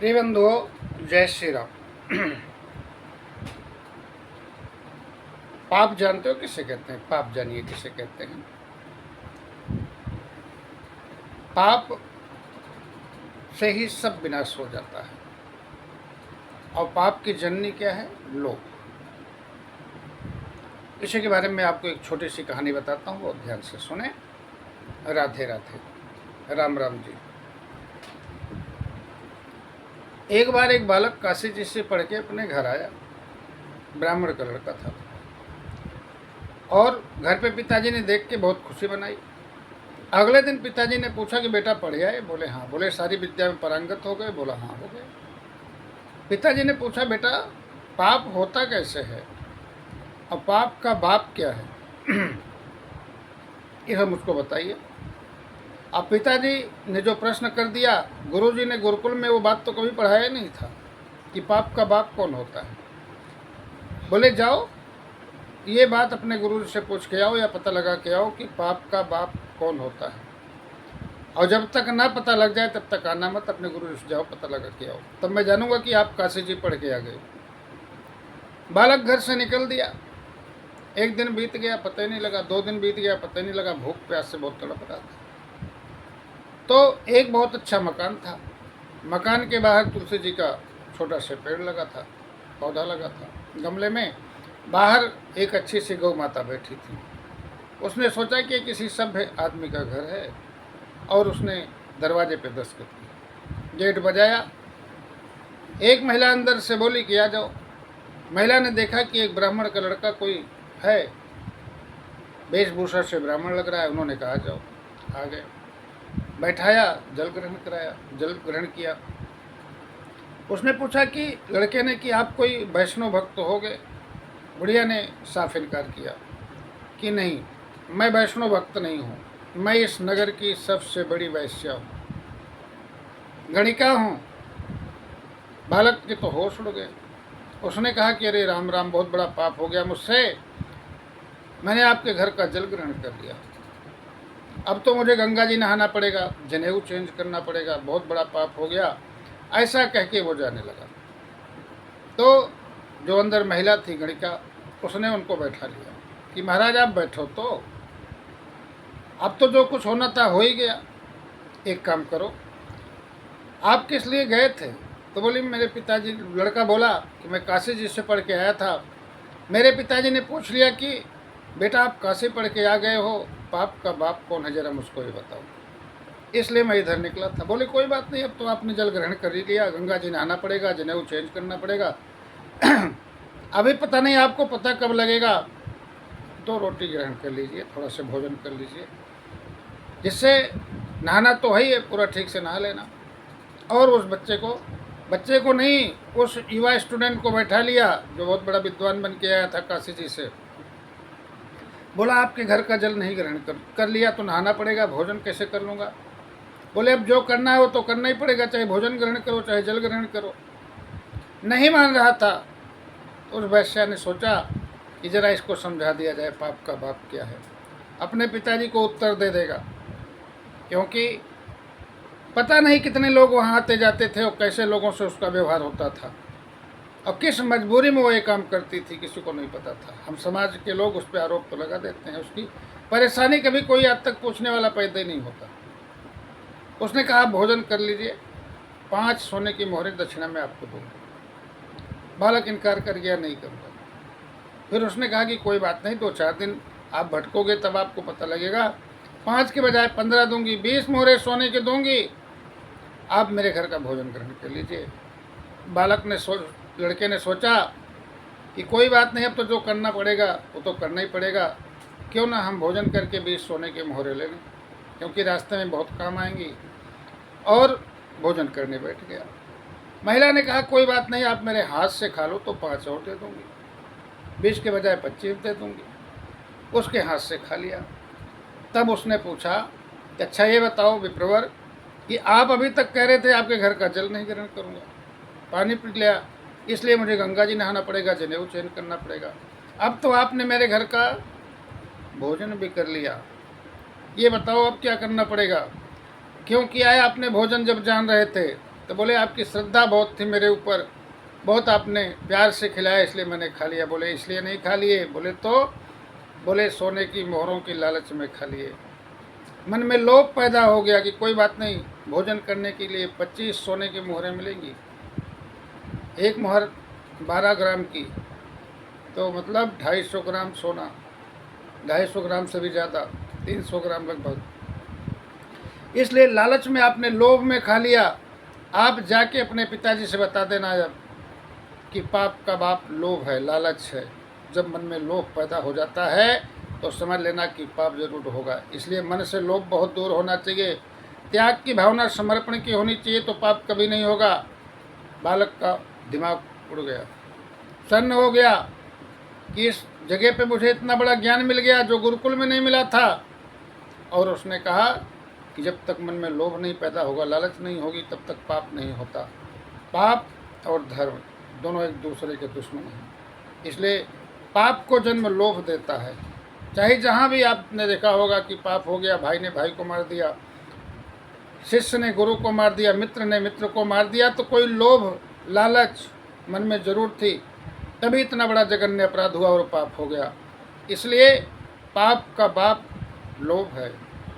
प्रिय बंधुओं, जय श्री राम। पाप जानते हो किसे कहते हैं? पाप जानिए किसे कहते हैं। पाप से ही सब विनाश हो जाता है। और पाप की जननी क्या है? लोभ। इसी के बारे में आपको एक छोटी सी कहानी बताता हूँ, बहुत ध्यान से सुने। राधे राधे, राम राम जी। एक बार एक बालक काशी जी से पढ़ के अपने घर आया। ब्राह्मण का लड़का था और घर पे पिताजी ने देख के बहुत खुशी मनाई। अगले दिन पिताजी ने पूछा कि बेटा पढ़ आए? बोले हाँ। बोले सारी विद्या में पारंगत हो गए? बोला हाँ हो गए। पिताजी ने पूछा बेटा पाप होता कैसे है और पाप का बाप क्या है? ये सब मुझको बताइए। अब पिताजी ने जो प्रश्न कर दिया, गुरुजी ने गुरुकुल में वो बात तो कभी पढ़ाया नहीं था कि पाप का बाप कौन होता है। बोले जाओ ये बात अपने गुरु से पूछ के आओ या पता लगा के आओ कि पाप का बाप कौन होता है। और जब तक ना पता लग जाए तब तक आना मत, अपने गुरु से जाओ पता लगा के आओ, तब मैं जानूंगा कि आप काशी जी पढ़ के आ गए। बालक घर से निकल दिया। एक दिन बीत गया, पता ही नहीं लगा। 2 दिन बीत गया, पता ही नहीं लगा। भूख प्यास से बहुत तड़प रहा था। तो एक बहुत अच्छा मकान था। मकान के बाहर तुलसी जी का छोटा सा पेड़ लगा था, पौधा लगा था गमले में। बाहर एक अच्छी सी गौ माता बैठी थी। उसने सोचा कि किसी सभ्य आदमी का घर है और उसने दरवाजे पे दस्तक की। गेट बजाया। एक महिला अंदर से बोली कि आ जाओ। महिला ने देखा कि एक ब्राह्मण का लड़का कोई है, वेशभूषा से ब्राह्मण लग रहा है। उन्होंने कहा जाओ। आ गए, बैठाया, जल ग्रहण कराया, जल ग्रहण किया। उसने पूछा कि लड़के ने कि आप कोई वैष्णव भक्त हो गए? बुढ़िया ने साफ इनकार किया कि नहीं, मैं वैष्णव भक्त नहीं हूँ, मैं इस नगर की सबसे बड़ी वैश्या हूँ, गणिका हूँ। बालक के तो होश उड़ गए। उसने कहा कि अरे राम राम, बहुत बड़ा पाप हो गया मुझसे। मैंने आपके घर का जल ग्रहण कर लिया, अब तो मुझे गंगा जी नहाना पड़ेगा, जनेऊ चेंज करना पड़ेगा, बहुत बड़ा पाप हो गया। ऐसा कह के वो जाने लगा। तो जो अंदर महिला थी गणिका, उसने उनको बैठा लिया कि महाराज आप बैठो, तो अब तो जो कुछ होना था हो ही गया। एक काम करो, आप किस लिए गए थे? तो बोली मेरे पिताजी। लड़का बोला कि मैं काशी जी से पढ़ के आया था। मेरे पिताजी ने पूछ लिया कि बेटा आप काशी पढ़ के आ गए हो, पाप का बाप कौन है जरा मुझको ये बताओ, इसलिए मैं इधर निकला था। बोले कोई बात नहीं, अब तो आपने जल ग्रहण कर ही लिया, गंगा जी नहाना पड़ेगा, जनेऊ चेंज करना पड़ेगा। अभी पता नहीं आपको पता कब लगेगा, तो रोटी ग्रहण कर लीजिए, थोड़ा सा भोजन कर लीजिए, जिससे नहाना तो है ही है, पूरा ठीक से नहा लेना। और उस बच्चे को नहीं, उस युवा स्टूडेंट को बैठा लिया जो बहुत बड़ा विद्वान बन के आया था काशी जी से। बोला आपके घर का जल नहीं ग्रहण कर लिया तो नहाना पड़ेगा, भोजन कैसे कर लूँगा? बोले अब जो करना है वो तो करना ही पड़ेगा, चाहे भोजन ग्रहण करो चाहे जल ग्रहण करो। नहीं मान रहा था। उस वैश्या ने सोचा कि जरा इसको समझा दिया जाए पाप का बाप क्या है। अपने पिताजी को उत्तर दे देगा, क्योंकि पता नहीं कितने लोग वहाँ आते जाते थे और कैसे लोगों से उसका व्यवहार होता था और किस मजबूरी में वो ये काम करती थी, किसी को नहीं पता था। हम समाज के लोग उस पर आरोप तो लगा देते हैं, उसकी परेशानी कभी कोई आज तक पूछने वाला पैदा ही नहीं होता। उसने कहा भोजन कर लीजिए, 5 सोने की मोहरें दक्षिणा में आपको दूंगा। बालक इनकार कर गया, नहीं करूँगा। फिर उसने कहा कि कोई बात नहीं, 2-4 दिन आप भटकोगे तब आपको पता लगेगा, 5 के बजाय 15 दूंगी, 20 मोहरें सोने की दूंगी, आप मेरे घर का भोजन ग्रहण कर लीजिए। लड़के ने सोचा कि कोई बात नहीं, अब तो जो करना पड़ेगा वो तो करना ही पड़ेगा, क्यों ना हम भोजन करके 20 सोने के मोहरे ले लें, क्योंकि रास्ते में बहुत काम आएंगी। और भोजन करने बैठ गया। महिला ने कहा कोई बात नहीं, आप मेरे हाथ से खा लो तो 5 और दे दूँगी, 20 के बजाय 25 दे दूँगी। उसके हाथ से खा लिया। तब उसने पूछा कि अच्छा ये बताओ विप्रवर कि आप अभी तक कह रहे थे आपके घर का जल नहीं ग्रहण करूँगा, पानी पी लिया, इसलिए मुझे गंगा जी नहाना पड़ेगा, जनेऊ चेंज करना पड़ेगा। अब तो आपने मेरे घर का भोजन भी कर लिया, ये बताओ अब क्या करना पड़ेगा? क्यों किया है आपने भोजन? जब जान रहे थे तो बोले आपकी श्रद्धा बहुत थी मेरे ऊपर, बहुत आपने प्यार से खिलाया इसलिए मैंने खा लिया। बोले इसलिए नहीं खा लिए? बोले तो बोले सोने की मोहरों की लालच में खा लिए। मन में लोभ पैदा हो गया कि कोई बात नहीं, भोजन करने के लिए 25 सोने की मोहरें मिलेंगी, एक मोहर 12 ग्राम की, तो मतलब 250 ग्राम सोना, 250 ग्राम से भी ज़्यादा, 300 ग्राम लगभग। इसलिए लालच में आपने लोभ में खा लिया। आप जाके अपने पिताजी से बता देना जब कि पाप का बाप लोभ है, लालच है। जब मन में लोभ पैदा हो जाता है तो समझ लेना कि पाप जरूर होगा। इसलिए मन से लोभ बहुत दूर होना चाहिए, त्याग की भावना, समर्पण की होनी चाहिए, तो पाप कभी नहीं होगा। बालक का दिमाग उड़ गया, सन्न हो गया कि इस जगह पे मुझे इतना बड़ा ज्ञान मिल गया जो गुरुकुल में नहीं मिला था। और उसने कहा कि जब तक मन में लोभ नहीं पैदा होगा, लालच नहीं होगी, तब तक पाप नहीं होता। पाप और धर्म दोनों एक दूसरे के दुश्मन हैं। इसलिए पाप को जन्म लोभ देता है। चाहे जहाँ भी आपने देखा होगा कि पाप हो गया, भाई ने भाई को मार दिया, शिष्य ने गुरु को मार दिया, मित्र ने मित्र को मार दिया, तो कोई लोभ लालच मन में जरूर थी, तभी इतना बड़ा जघन्य अपराध हुआ और पाप हो गया। इसलिए पाप का बाप लोभ है,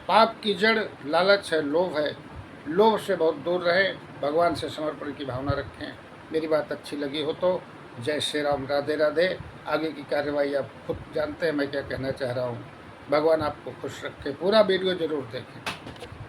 पाप की जड़ लालच है, लोभ है। लोभ से बहुत दूर रहें, भगवान से समर्पण की भावना रखें। मेरी बात अच्छी लगी हो तो जय श्री राम, राधे राधे। आगे की कार्रवाई आप खुद जानते हैं मैं क्या कहना चाह रहा हूँ। भगवान आपको खुश रखे। पूरा वीडियो ज़रूर देखें।